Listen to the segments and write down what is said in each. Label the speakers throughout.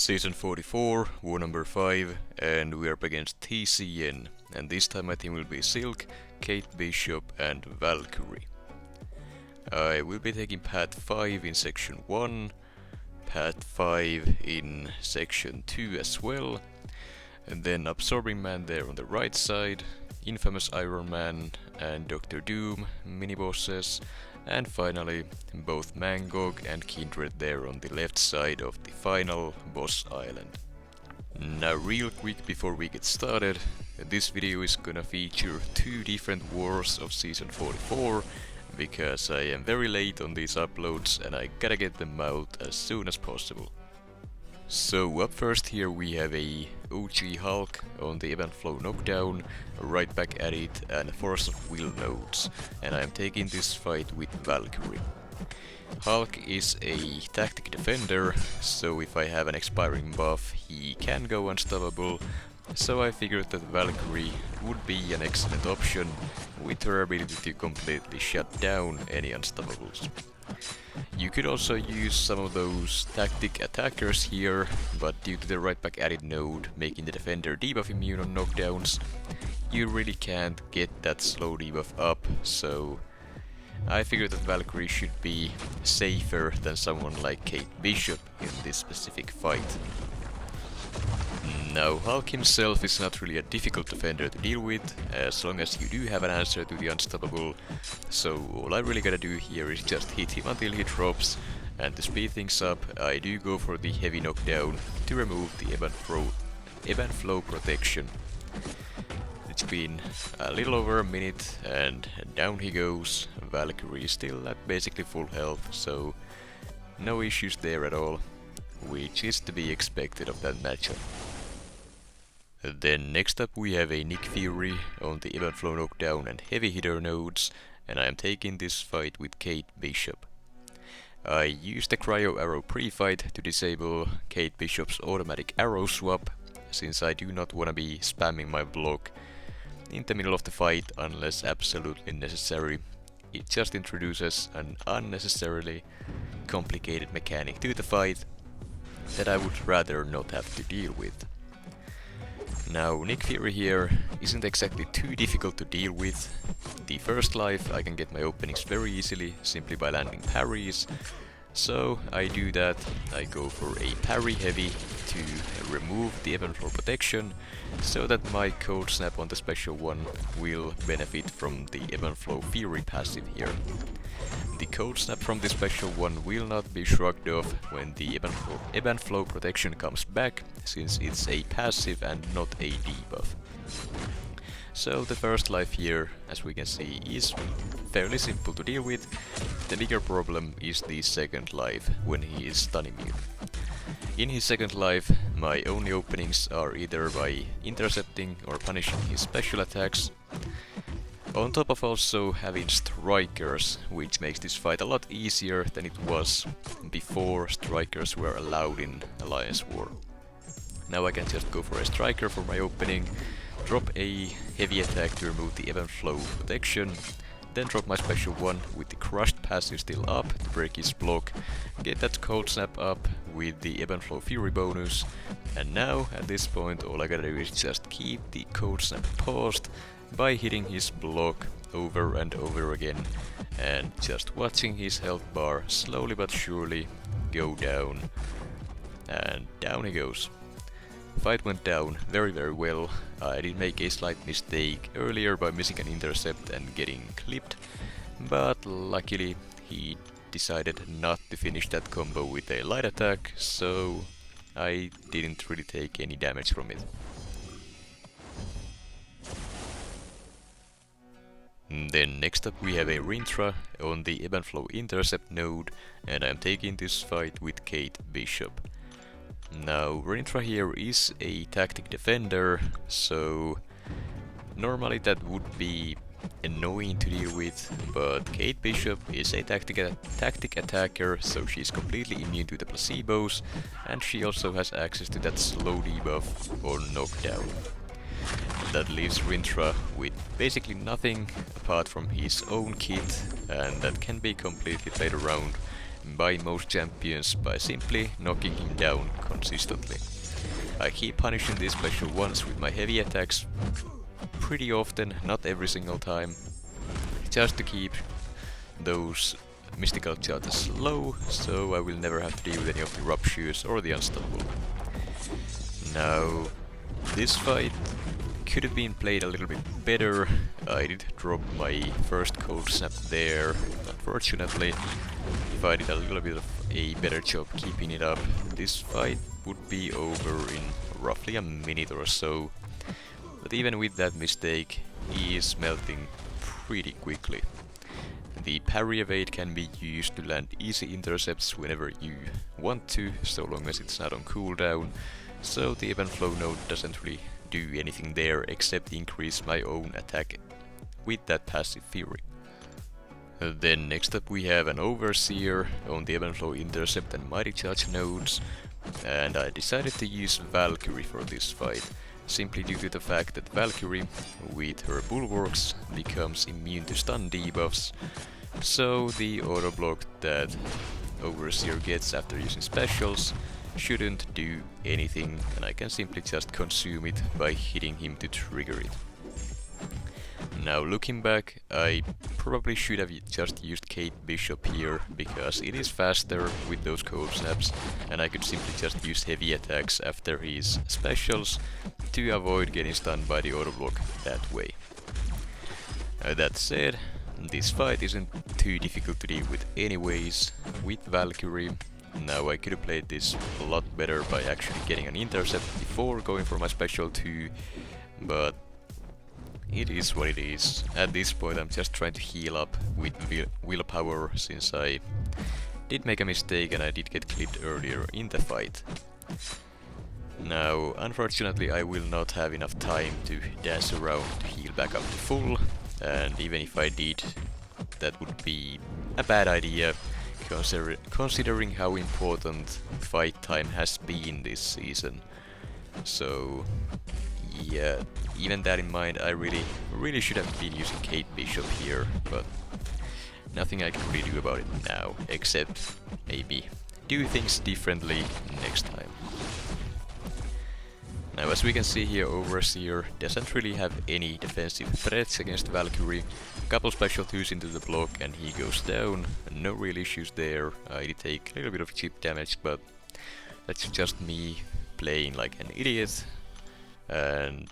Speaker 1: Season 44, War number 5, and we are up against TCN, and this time my team will be Silk, Kate Bishop and Valkyrie. I will be taking Path 5 in Section 1, Path 5 in Section 2 as well, and then Absorbing Man there on the right side, Infamous Iron Man and Dr. Doom mini-bosses, and finally both Mangog and Kindred there on the left side of the final boss island. Now real quick before we get started, this video is gonna feature two different wars of Season 44 because I am very late on these uploads and I gotta get them out as soon as possible. So up first here we have a OG Hulk on the Event Flow knockdown, right back at it and Force of Will nodes, and I am taking this fight with Valkyrie. Hulk is a tactic defender, so if I have an expiring buff he can go unstoppable, so I figured that Valkyrie would be an excellent option with her ability to completely shut down any unstoppables. You could also use some of those tactic attackers here, but due to the right back added node making the defender debuff immune on knockdowns, you really can't get that slow debuff up, so I figured that Valkyrie should be safer than someone like Kate Bishop in this specific fight. Now, Hulk himself is not really a difficult defender to deal with, as long as you do have an answer to the unstoppable, so all I really gotta do here is just hit him until he drops, and to speed things up, I do go for the heavy knockdown to remove the event flow protection. It's been a little over a minute, and down he goes. Valkyrie is still at basically full health, so no issues there at all, which is to be expected of that matchup. Then next up we have a Nick Fury on the Event Flow knockdown and heavy hitter nodes, and I am taking this fight with Kate Bishop. I used the cryo arrow pre-fight to disable Kate Bishop's automatic arrow swap, since I do not want to be spamming my block in the middle of the fight unless absolutely necessary. It just introduces an unnecessarily complicated mechanic to the fight that I would rather not have to deal with. Now, Nick Fury here isn't exactly too difficult to deal with. The first life I can get my openings very easily simply by landing parries, so I do that. I go for a parry heavy to remove the event flow protection, so that my cold snap on the special one will benefit from the event flow Fury passive here. The cold snap from the special one will not be shrugged off when the event flow protection comes back, since it's a passive and not a debuff. So the first life here, as we can see, is fairly simple to deal with. The bigger problem is the second life, when he is stun immune. In his second life, my only openings are either by intercepting or punishing his special attacks, on top of also having strikers, which makes this fight a lot easier than it was before strikers were allowed in Alliance War. Now I can just go for a striker for my opening, drop a heavy attack to remove the event flow protection, then drop my special one with the crushed passive still up to break his block, get that cold snap up with the event flow fury bonus, and now at this point all I gotta do is just keep the cold snap paused by hitting his block over and over again and just watching his health bar slowly but surely go down, and down he goes. Fight went down very well. I did make a slight mistake earlier by missing an intercept and getting clipped, but luckily he decided not to finish that combo with a light attack, so I didn't really take any damage from it. Then next up we have a Rintrah on the Event Flow intercept node, and I am taking this fight with Kate Bishop. Now, Rintrah here is a tactic defender, so normally that would be annoying to deal with, but Kate Bishop is a tactic attacker, so she's completely immune to the placebos, and she also has access to that slow debuff on knockdown. That leaves Rintrah with basically nothing apart from his own kit, and that can be completely played around by most champions by simply knocking him down consistently. I keep punishing these special ones with my heavy attacks pretty often, not every single time, just to keep those mystical charges low, so I will never have to deal with any of the ruptures or the unstoppable. Now, this fight could have been played a little bit better. I did drop my first cold snap there, unfortunately. If I did a little bit of a better job keeping it up, this fight would be over in roughly a minute or so. But even with that mistake, he is melting pretty quickly. The parry evade can be used to land easy intercepts whenever you want to, so long as it's not on cooldown, so the event flow node doesn't really do anything there except increase my own attack with that passive fury. Then next up we have an Overseer on the event flow intercept and mighty charge nodes, and I decided to use Valkyrie for this fight, simply due to the fact that Valkyrie, with her bulwarks, becomes immune to stun debuffs, so the auto block that Overseer gets after using specials shouldn't do anything, and I can simply just consume it by hitting him to trigger it. Now looking back, I probably should have just used Kate Bishop here, because it is faster with those cold snaps, and I could simply just use heavy attacks after his specials to avoid getting stunned by the auto block that way. That said, this fight isn't too difficult to deal with anyways, with Valkyrie. Now I could have played this a lot better by actually getting an intercept before going for my special 2, but it is what it is. At this point I'm just trying to heal up with willpower, since I did make a mistake and I did get clipped earlier in the fight. Now unfortunately I will not have enough time to dance around to heal back up to full, and even if I did, that would be a bad idea, considering how important fight time has been this season. So yeah, even that in mind, I really should have been using Kate Bishop here, but nothing I can really do about it now, except maybe do things differently next time. Now as we can see here, Overseer doesn't really have any defensive threats against Valkyrie. Couple special 2s into the block and he goes down, no real issues there. I did take a little bit of chip damage, but that's just me playing like an idiot. And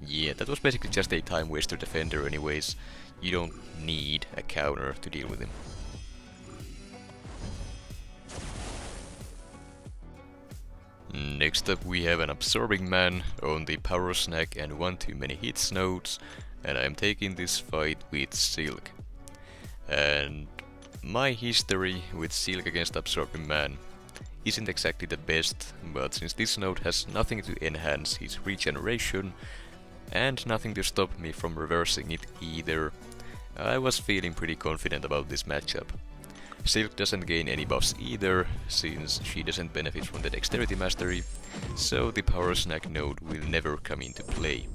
Speaker 1: yeah, that was basically just a time waster defender anyways. You don't need a counter to deal with him. Next up we have an Absorbing Man on the Power Snack and One Too Many Hits nodes, and I'm taking this fight with Silk. And my history with Silk against Absorbing Man isn't exactly the best, but since this node has nothing to enhance his regeneration and nothing to stop me from reversing it either, I was feeling pretty confident about this matchup. Silk doesn't gain any buffs either, since she doesn't benefit from the Dexterity Mastery, so the Power Snack node will never come into play.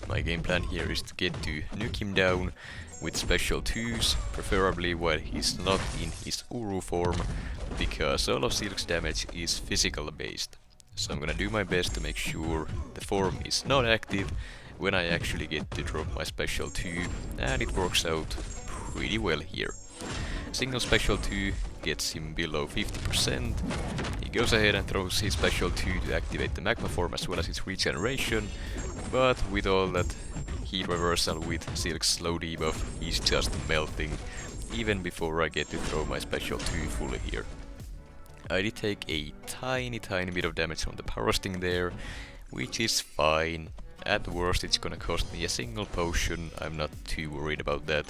Speaker 1: My game plan here is to get to nuke him down with special 2s, preferably while he's not in his Uru form, because all of Silk's damage is physical based. So I'm gonna do my best to make sure the form is not active when I actually get to drop my special 2, and it works out pretty well here. Single special 2 gets him below 50%. He goes ahead and throws his special 2 to activate the magma form as well as its regeneration, but with all that heat reversal with Silk's slow debuff, he's just melting even before I get to throw my special 2 fully here. I did take a tiny bit of damage from the Power Sting there, which is fine. At worst it's gonna cost me a single potion, I'm not too worried about that.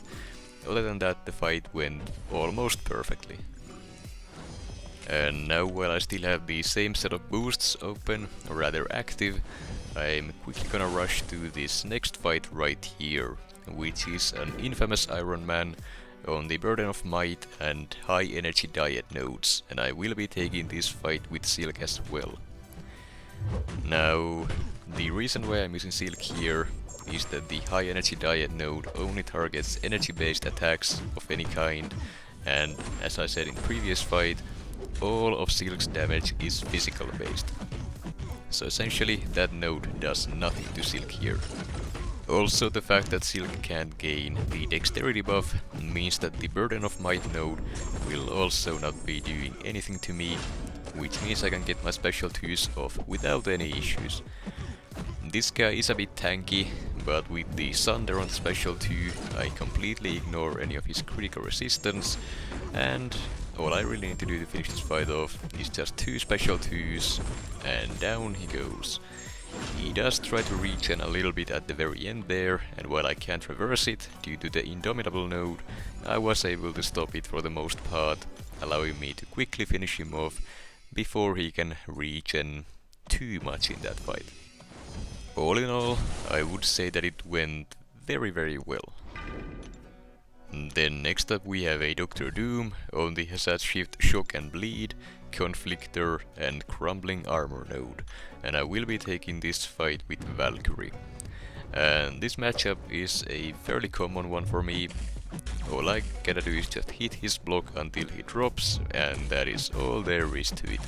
Speaker 1: Other than that, the fight went almost perfectly. And now, while I still have the same set of boosts open, or rather active, I'm quickly gonna rush to this next fight right here, which is an infamous Iron Man on the Burden of Might and High Energy Diet nodes, and I will be taking this fight with Silk as well. Now, the reason why I'm using Silk here is that the High Energy Diet node only targets energy-based attacks of any kind, and as I said in previous fight, all of Silk's damage is physical based. So essentially that node does nothing to Silk here. Also the fact that Silk can't gain the dexterity buff means that the Burden of Might node will also not be doing anything to me, which means I can get my special 2s off without any issues. This guy is a bit tanky, but with the Sunder on special 2 I completely ignore any of his critical resistance, and all I really need to do to finish this fight off is just 2 special 2s, and down he goes. He does try to regen a little bit at the very end there, and while I can't reverse it due to the Indomitable node, I was able to stop it for the most part, allowing me to quickly finish him off before he can regen too much in that fight. All in all, I would say that it went very well. Then next up we have a Dr. Doom on the Hazard Shift Shock and Bleed, Conflictor and Crumbling Armor node, and I will be taking this fight with Valkyrie. And this matchup is a fairly common one for me. All I gotta do is just hit his block until he drops, and that is all there is to it.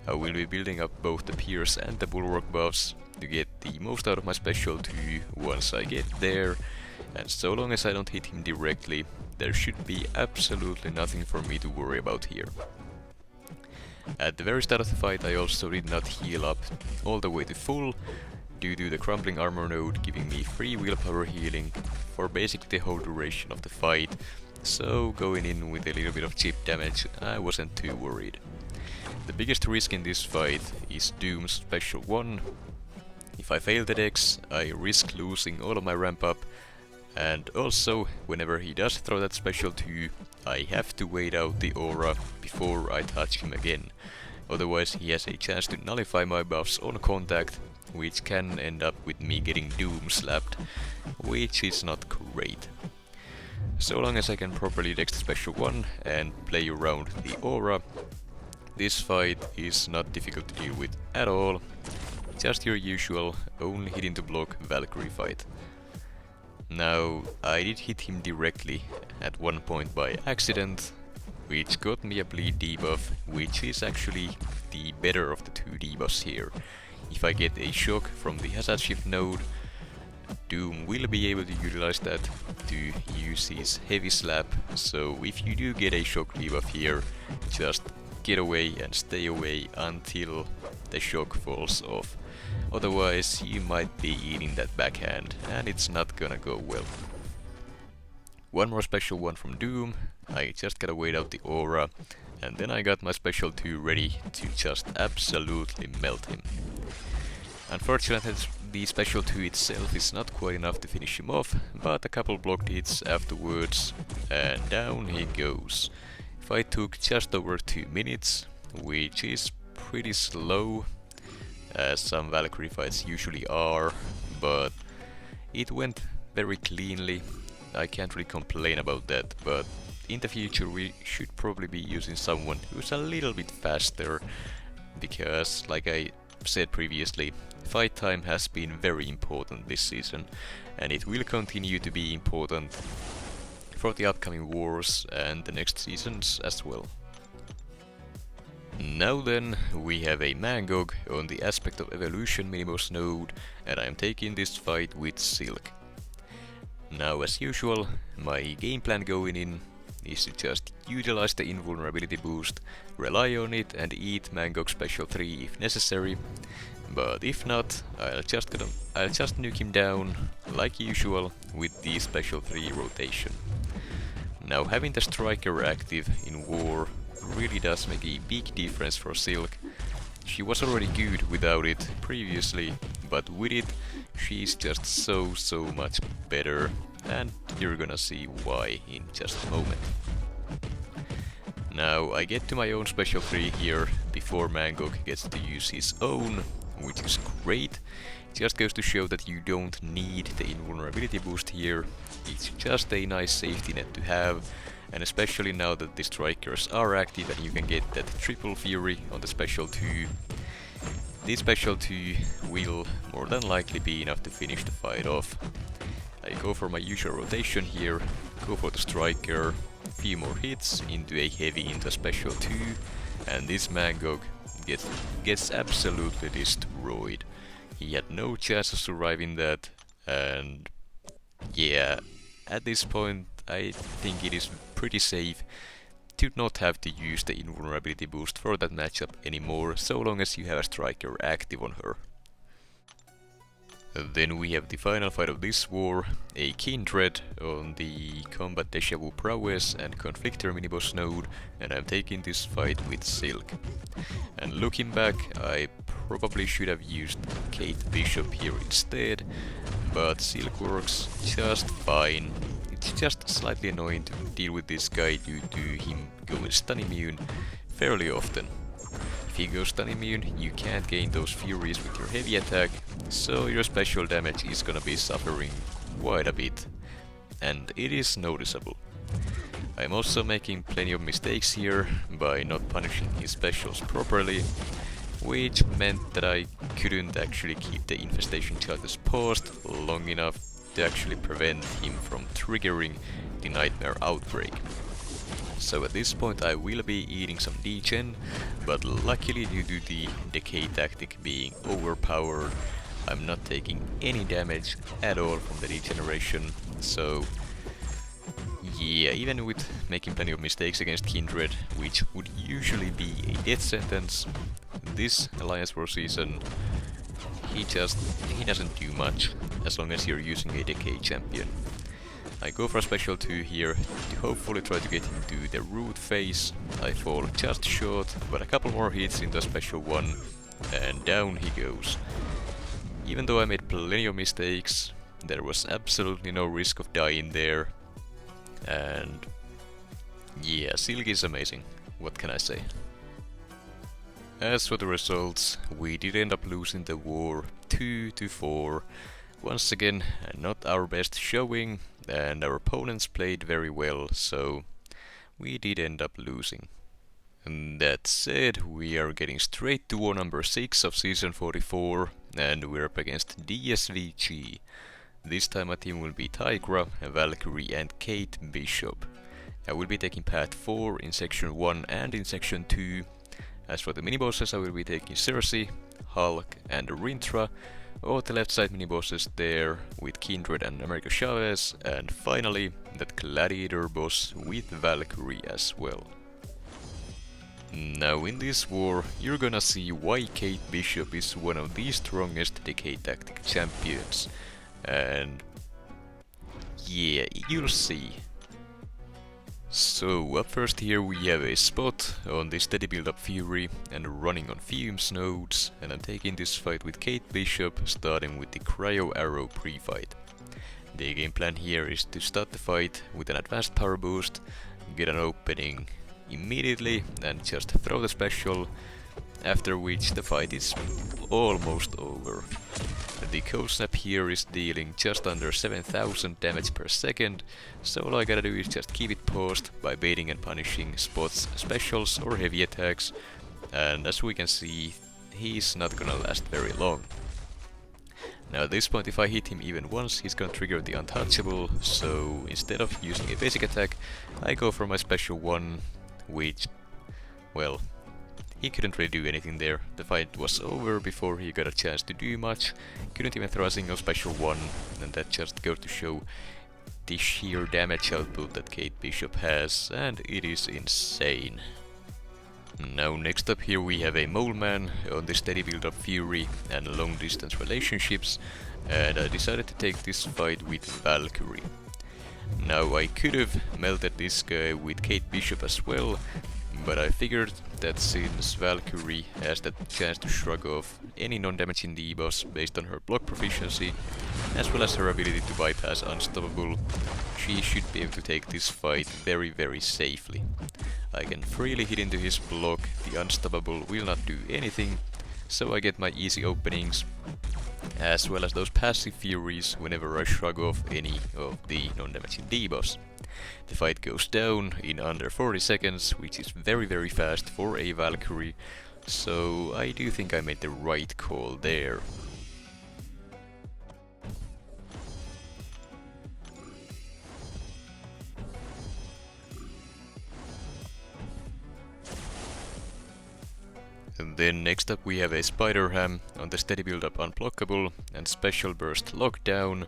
Speaker 1: I will be building up both the Pierce and the Bulwark buffs to get the most out of my special 2 once I get there, and so long as I don't hit him directly, there should be absolutely nothing for me to worry about here. At the very start of the fight I also did not heal up all the way to full, due to the Crumbling Armor node giving me free willpower healing for basically the whole duration of the fight, so going in with a little bit of chip damage I wasn't too worried. The biggest risk in this fight is Doom's special 1. If I fail the dex, I risk losing all of my ramp up, and also whenever he does throw that special 2, I have to wait out the aura before I touch him again. Otherwise he has a chance to nullify my buffs on contact, which can end up with me getting Doom slapped, which is not great. So long as I can properly dex the special 1 and play around the aura, this fight is not difficult to deal with at all. Just your usual only hitting to block Valkyrie fight. Now, I did hit him directly at one point by accident, which got me a bleed debuff, which is actually the better of the 2 debuffs here. If I get a shock from the Hazard Shift node, Doom will be able to utilize that to use his heavy slap, so if you do get a shock debuff here, just get away and stay away until the shock falls off. Otherwise you might be eating that backhand and it's not gonna go well. One more special 1 from Doom, I just gotta wait out the aura, and then I got my special 2 ready to just absolutely melt him. Unfortunately the special 2 itself is not quite enough to finish him off, but a couple blocked hits afterwards and down he goes. Fight took just over 2 minutes, which is pretty slow, as some Valkyrie fights usually are, but it went very cleanly. I can't really complain about that, but in the future we should probably be using someone who's a little bit faster, because like I said previously, fight time has been very important this season, and it will continue to be important for the upcoming wars and the next seasons as well. Now then, we have a Mangog on the Aspect of Evolution Minimos node, and I am taking this fight with Silk. Now as usual, my game plan going in is to just utilize the invulnerability boost, rely on it and eat Mangog special 3 if necessary, but if not, I'll just nuke him down like usual with the special 3 rotation. Now having the Striker active in war really does make a big difference for Silk. She was already good without it previously, but with it she's just so much better, and you're gonna see why in just a moment. Now I get to my own special 3 here before Mangog gets to use his own, which is great. It just goes to show that you don't need the invulnerability boost here. It's just a nice safety net to have, and especially now that the Strikers are active and you can get that triple Fury on the special 2. This special 2 will more than likely be enough to finish the fight off. I go for my usual rotation here, go for the Striker, few more hits into a heavy into special 2, and this Mangog gets absolutely destroyed. He had no chance of surviving that, and yeah, at this point I think it is pretty safe to not have to use the invulnerability boost for that matchup anymore, so long as you have a striker active on her. Then we have the final fight of this war, a Kindred on the Combat Deja Vu Prowess and Conflictor miniboss node, and I'm taking this fight with Silk. And looking back, I probably should have used Kate Bishop here instead, but Silk works just fine. It's just slightly annoying to deal with this guy due to him going stun immune fairly often. If he goes stun immune, you can't gain those furies with your heavy attack, so your special damage is gonna be suffering quite a bit, and it is noticeable. I'm also making plenty of mistakes here by not punishing his specials properly, which meant that I couldn't actually keep the infestation charges paused long enough to actually prevent him from triggering the Nightmare Outbreak. So at this point I will be eating some degen, but luckily due to the decay tactic being overpowered, I'm not taking any damage at all from the degeneration, so yeah, even with making plenty of mistakes against Kindred, which would usually be a death sentence, this Alliance War season he doesn't do much as long as you're using a decay champion. I go for a special 2 here to hopefully try to get him to the root phase. I fall just short, but a couple more hits into a special 1 and down he goes. Even though I made plenty of mistakes, there was absolutely no risk of dying there. And yeah, Silk is amazing, what can I say. As for the results, we did end up losing the war 2-4. Once again, not our best showing, and our opponents played very well, so we did end up losing. And that said, we are getting straight to war number 6 of season 44, and we're up against DSVG. This time my team will be Tigra, Valkyrie and Kate Bishop. I will be taking path 4 in section 1 and in section 2. As for the mini-bosses, I will be taking Sersi, Hulk and Rintrah, or the left side mini-bosses there with Kindred and Chavez, and finally that Gladiator boss with Valkyrie as well. Now in this war, you're gonna see why Kate Bishop is one of the strongest decay tactic champions, and yeah, you'll see. So up first here we have a spot on the steady build up Fury and running on Fumes nodes, and I'm taking this fight with Kate Bishop, starting with the Cryo Arrow pre-fight. The game plan here is to start the fight with an advanced power boost, get an opening immediately and just throw the special, after which the fight is almost over. The cold snap here is dealing just under 7000 damage per second, so all I gotta do is just keep it paused by baiting and punishing spots, specials or heavy attacks, and as we can see, he's not gonna last very long. Now at this point, if I hit him even once, he's gonna trigger the untouchable, so instead of using a basic attack, I go for my special 1, which, well, he couldn't really do anything there. The fight was over before he got a chance to do much, couldn't even throw a single special 1, and that just goes to show the sheer damage output that Kate Bishop has, and it is insane. Now next up here we have a Mole Man on the steady build up Fury and long distance relationships, and I decided to take this fight with Valkyrie. Now I could have melted this guy with Kate Bishop as well, but I figured that since Valkyrie has that chance to shrug off any non-damaging debuffs based on her block proficiency, as well as her ability to bypass Unstoppable, she should be able to take this fight very safely. I can freely hit into his block, the Unstoppable will not do anything, so I get my easy openings, as well as those passive furies whenever I shrug off any of the non-damaging debuffs. The fight goes down in under 40 seconds, which is very fast for a Valkyrie, so I do think I made the right call there. And then next up we have a Spider Ham on the steady build up unblockable and special burst lockdown,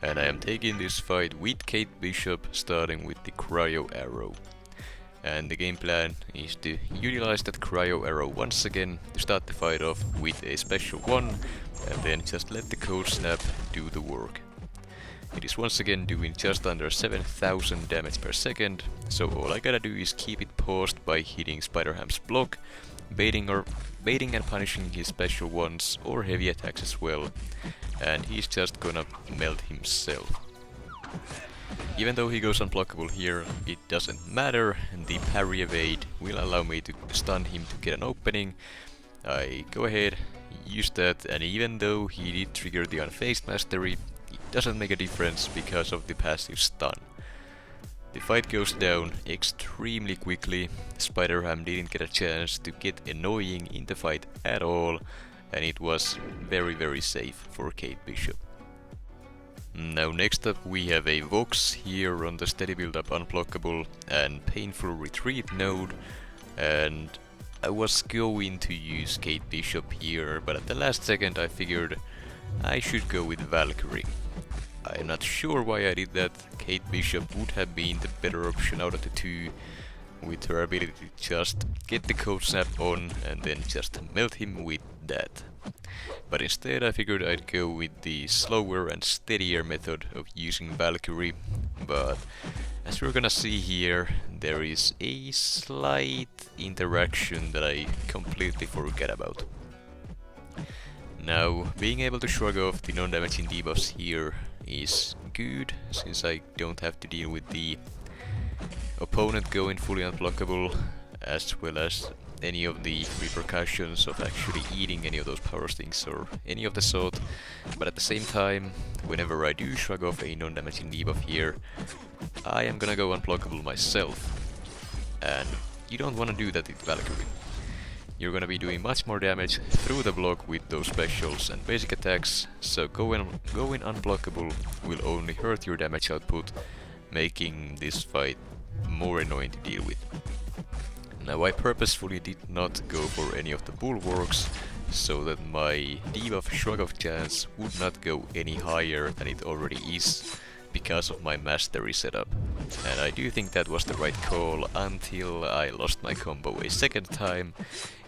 Speaker 1: and I am taking this fight with Kate Bishop starting with the Cryo Arrow. And the game plan is to utilize that Cryo Arrow once again to start the fight off with a special one, and then just let the Cold Snap do the work. It is once again doing just under 7000 damage per second, so all I gotta do is keep it paused by hitting Spider-Ham's block, baiting and punishing his special ones or heavy attacks as well, and he's just gonna melt himself. Even though he goes unblockable here, it doesn't matter, the parry evade will allow me to stun him to get an opening. I go ahead, use that, and even though he did trigger the Unfazed Mastery, it doesn't make a difference because of the passive stun. The fight goes down extremely quickly. Spider-Ham didn't get a chance to get annoying in the fight at all, and it was very safe for Kate Bishop. Now next up we have a Vox here on the steady build up unblockable and painful retreat node, and I was going to use Kate Bishop here, but at the last second I figured I should go with Valkyrie. I'm not sure why I did that. Kate Bishop would have been the better option out of the two, with her ability to just get the Cold Snap on and then just melt him with that. But instead I figured I'd go with the slower and steadier method of using Valkyrie, but as we're gonna see here, there is a slight interaction that I completely forgot about. Now, being able to shrug off the non-damaging debuffs here is good, since I don't have to deal with the opponent going fully unblockable, as well as any of the repercussions of actually eating any of those power stings or any of the sort. But at the same time, whenever I do shrug off a non-damaging debuff here, I am gonna go unblockable myself, and you don't want to do that with Valkyrie. You're gonna be doing much more damage through the block with those specials and basic attacks, so going unblockable will only hurt your damage output, making this fight more annoying to deal with. Now I purposefully did not go for any of the bulwarks, so that my debuff shrug off chance would not go any higher than it already is, because of my mastery setup. And I do think that was the right call until I lost my combo a second time,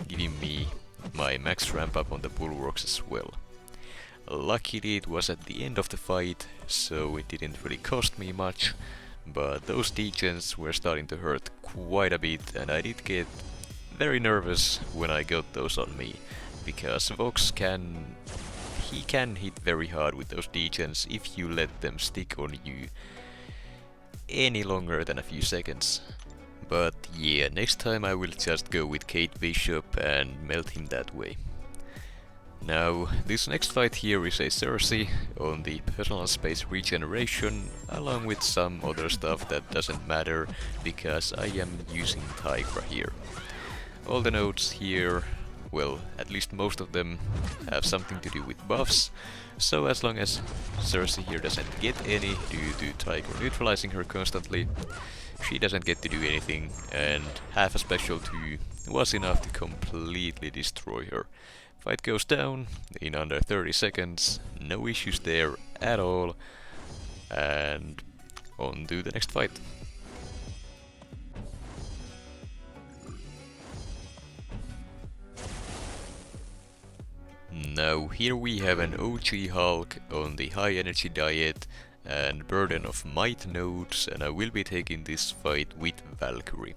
Speaker 1: giving me my max ramp up on the bulwarks as well. Luckily it was at the end of the fight, so it didn't really cost me much, but those degens were starting to hurt quite a bit, and I did get very nervous when I got those on me, because Vox can hit very hard with those degens if you let them stick on you any longer than a few seconds. But yeah, next time I will just go with Kate Bishop and melt him that way. Now, this next fight here is a Sersi on the personal space regeneration, along with some other stuff that doesn't matter, because I am using Tigra here. All the nodes here, well, at least most of them, have something to do with buffs, so as long as Sersi here doesn't get any due to Tigra neutralizing her constantly, she doesn't get to do anything, and half a special 2 was enough to completely destroy her. Fight goes down in under 30 seconds, no issues there at all, and on to the next fight. Now here we have an OG Hulk on the high energy diet and burden of might nodes, and I will be taking this fight with Valkyrie.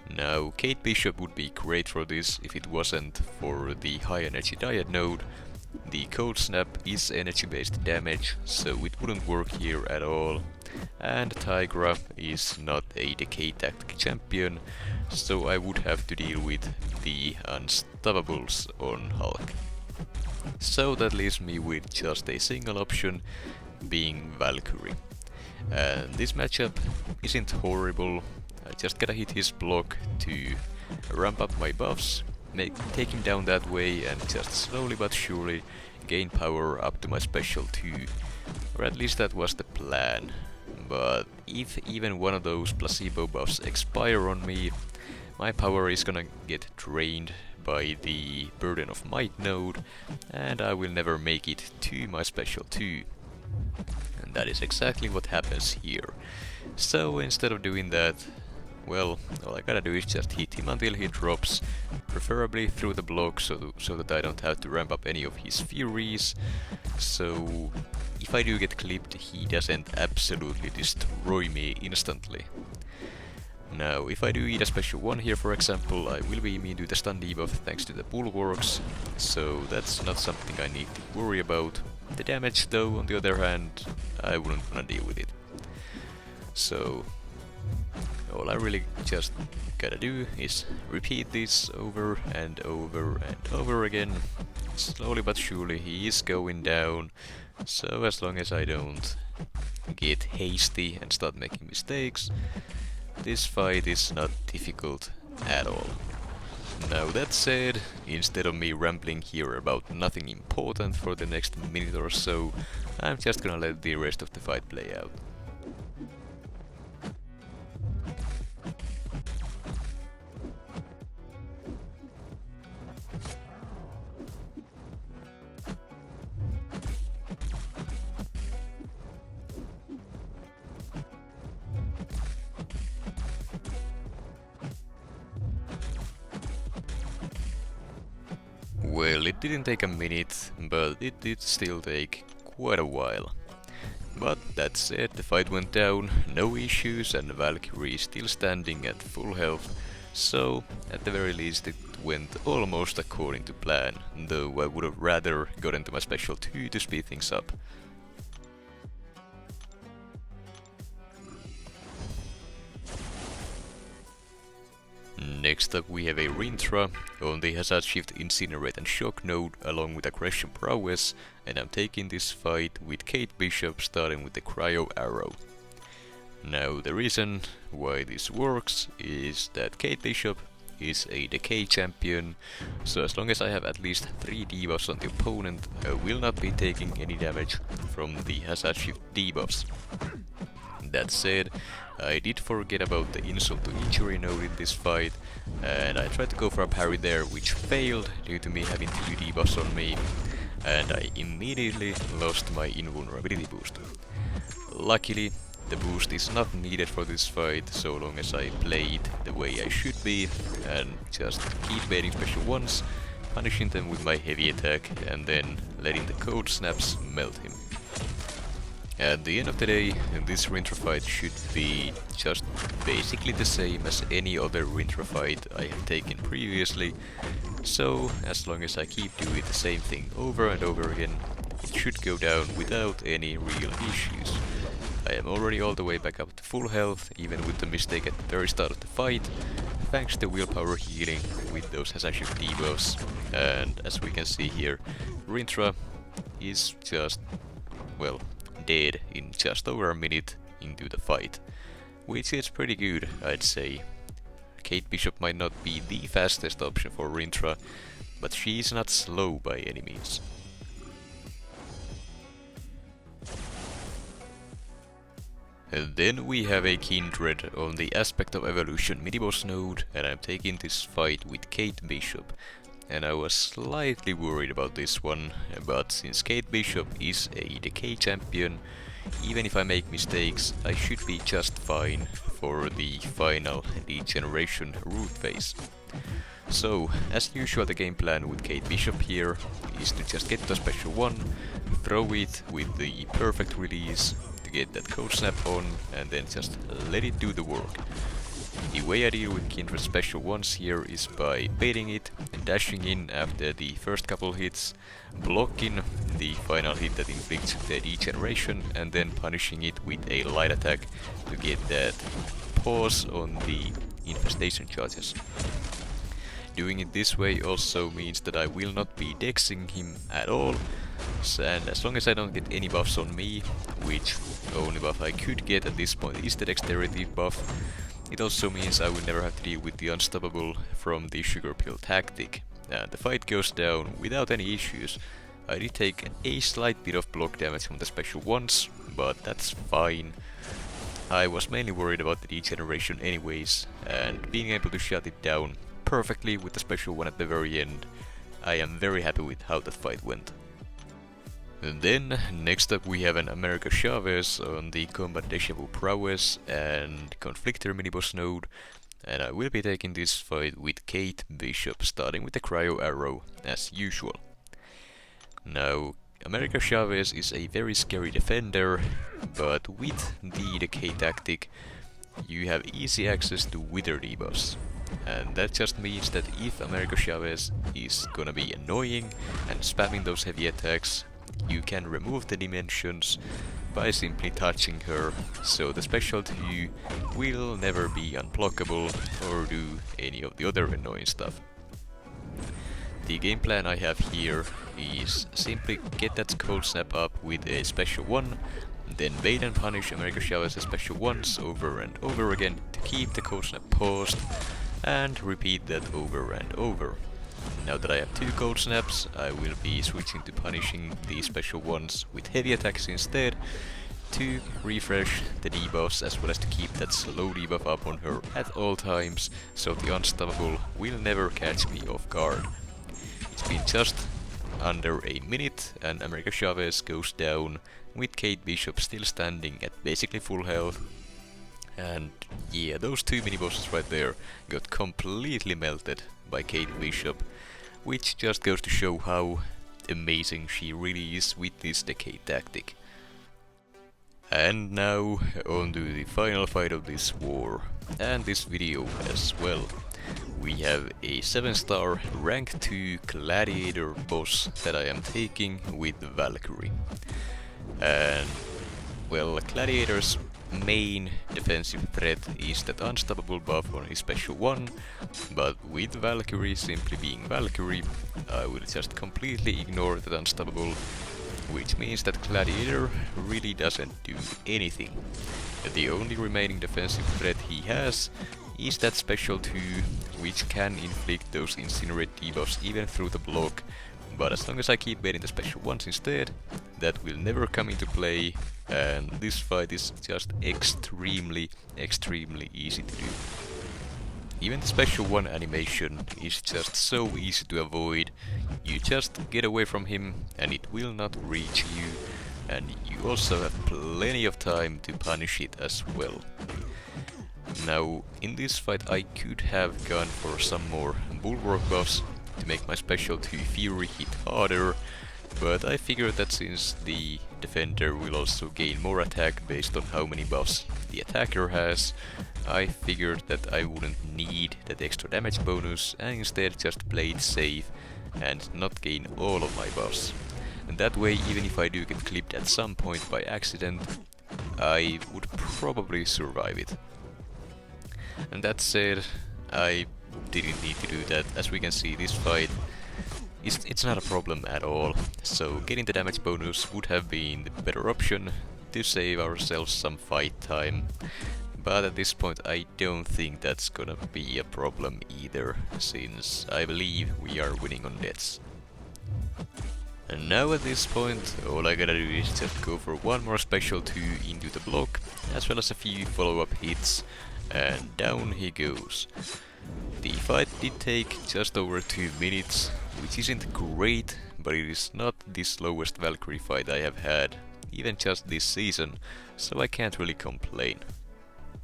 Speaker 1: Now, Kate Bishop would be great for this if it wasn't for the high energy diet node. The Cold Snap is energy based damage, so it wouldn't work here at all. And Tigra is not a decay tactic champion, so I would have to deal with the Unstoppables on Hulk. So that leaves me with just a single option, being Valkyrie. And this matchup isn't horrible. I just gotta hit his block to ramp up my buffs, take him down that way, and just slowly but surely gain power up to my special 2. Or at least that was the plan. But if even one of those placebo buffs expire on me, my power is gonna get drained by the Burden of Might node, and I will never make it to my special 2. And that is exactly what happens here. So instead of doing that, well, all I gotta do is just hit him until he drops, preferably through the block so that I don't have to ramp up any of his Furies. So if I do get clipped, he doesn't absolutely destroy me instantly. Now, if I do eat a special 1 here, for example, I will be immune to the stun debuff thanks to the bulwarks, so that's not something I need to worry about. The damage, though, on the other hand, I wouldn't wanna deal with it. So all I really just gotta do is repeat this over and over and over again. Slowly but surely he is going down, so as long as I don't get hasty and start making mistakes, this fight is not difficult at all. Now that said, instead of me rambling here about nothing important for the next minute or so, I'm just gonna let the rest of the fight play out. Well, it didn't take a minute, but it did still take quite a while. But that said, the fight went down, no issues, and Valkyrie is still standing at full health, so at the very least it went almost according to plan, though I would have rather gotten to my special 2 to speed things up. Next up we have a Rintrah on the Hazard Shift, Incinerate and Shock node along with Aggression Prowess, and I'm taking this fight with Kate Bishop starting with the Cryo Arrow. Now the reason why this works is that Kate Bishop is a Decay champion, so as long as I have at least 3 debuffs on the opponent, I will not be taking any damage from the Hazard Shift debuffs. That said, I did forget about the Insult to Injury node in this fight, and I tried to go for a parry there, which failed due to me having 2 debuffs on me, and I immediately lost my invulnerability boost. Luckily, the boost is not needed for this fight, so long as I play it the way I should be, and just keep baiting special 1s, punishing them with my heavy attack, and then letting the code snaps melt him. At the end of the day, this Rintrah fight should be just basically the same as any other Rintrah fight I have taken previously, so as long as I keep doing the same thing over and over again, it should go down without any real issues. I am already all the way back up to full health, even with the mistake at the very start of the fight, thanks to willpower healing with those Hazard Shift debuffs, and as we can see here, Rintrah is just, well, dead in just over a minute into the fight, which is pretty good, I'd say. Kate Bishop might not be the fastest option for Rintrah, but she's not slow by any means. And then we have a Kindred on the Aspect of Evolution mini-boss node, and I'm taking this fight with Kate Bishop. And I was slightly worried about this one, but since Kate Bishop is a Decay champion, even if I make mistakes, I should be just fine for the final degeneration root phase. So, as usual, the game plan with Kate Bishop here is to just get the special 1, throw it with the perfect release to get that code snap on, and then just let it do the work. The way I deal with Kindred special 1s here is by baiting it and dashing in after the first couple hits, blocking the final hit that inflicts the degeneration, and then punishing it with a light attack to get that pause on the infestation charges. Doing it this way also means that I will not be dexing him at all, and as long as I don't get any buffs on me, which the only buff I could get at this point is the dexterity buff, it also means I will never have to deal with the unstoppable from the sugar pill tactic, and the fight goes down without any issues. I did take a slight bit of block damage from the special 1s, but that's fine. I was mainly worried about the degeneration anyways, and being able to shut it down perfectly with the special one at the very end, I am very happy with how that fight went. And then, next up we have an America Chavez on the Combat Deja Vu Prowess and Conflictor miniboss node, and I will be taking this fight with Kate Bishop, starting with the Cryo Arrow, as usual. Now, America Chavez is a very scary defender, but with the decay tactic, you have easy access to Wither debuffs. And that just means that if America Chavez is gonna be annoying and spamming those heavy attacks, you can remove the dimensions by simply touching her, so the special 2 will never be unblockable or do any of the other annoying stuff. The game plan I have here is simply get that cold snap up with a special 1, then bait and punish America Chavez's special 1s over and over again to keep the cold snap paused, and repeat that over and over. Now that I have 2 cold snaps, I will be switching to punishing the special 1s with heavy attacks instead, to refresh the debuffs as well as to keep that slow debuff up on her at all times, so the Unstoppable will never catch me off guard. It's been just under a minute and America Chavez goes down with Kate Bishop still standing at basically full health. And yeah, those 2 mini-bosses right there got completely melted by Kate Bishop, which just goes to show how amazing she really is with this decay tactic. And now on to the final fight of this war, and this video as well. We have a 7-star rank 2 Gladiator boss that I am taking with Valkyrie. And well, Gladiator's main defensive threat is that unstoppable buff on his special 1, but with Valkyrie simply being Valkyrie, I will just completely ignore that unstoppable, which means that Gladiator really doesn't do anything. The only remaining defensive threat he has is that special 2, which can inflict those incinerate debuffs even through the block, but as long as I keep baiting the special 1s instead, that will never come into play, and this fight is just extremely easy to do. Even the special 1 animation is just so easy to avoid. You just get away from him and it will not reach you, and you also have plenty of time to punish it as well. Now, in this fight I could have gone for some more bulwark buffs to make my special 2 Fury hit harder, but I figured that since the defender will also gain more attack based on how many buffs the attacker has, I figured that I wouldn't need that extra damage bonus and instead just play it safe and not gain all of my buffs. And that way, even if I do get clipped at some point by accident, I would probably survive it. And that said, I didn't need to do that. As we can see, this fight it's not a problem at all, so getting the damage bonus would have been the better option to save ourselves some fight time. But at this point I don't think that's gonna be a problem either, since I believe we are winning on deaths. And now at this point, all I gotta do is just go for one more special 2 into the block, as well as a few follow-up hits, and down he goes. The fight did take just over 2 minutes, which isn't great, but it is not the slowest Valkyrie fight I have had, even just this season, so I can't really complain.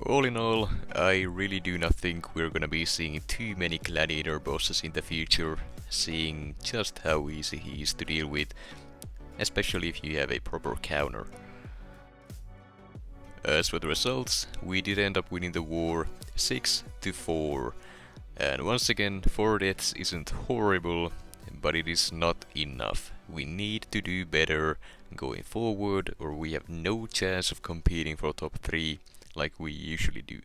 Speaker 1: All in all, I really do not think we're gonna be seeing too many Gladiator bosses in the future, seeing just how easy he is to deal with, especially if you have a proper counter. As for the results, we did end up winning the war 6-4, and once again, 4 deaths isn't horrible, but it is not enough. We need to do better going forward, or we have no chance of competing for top 3 like we usually do.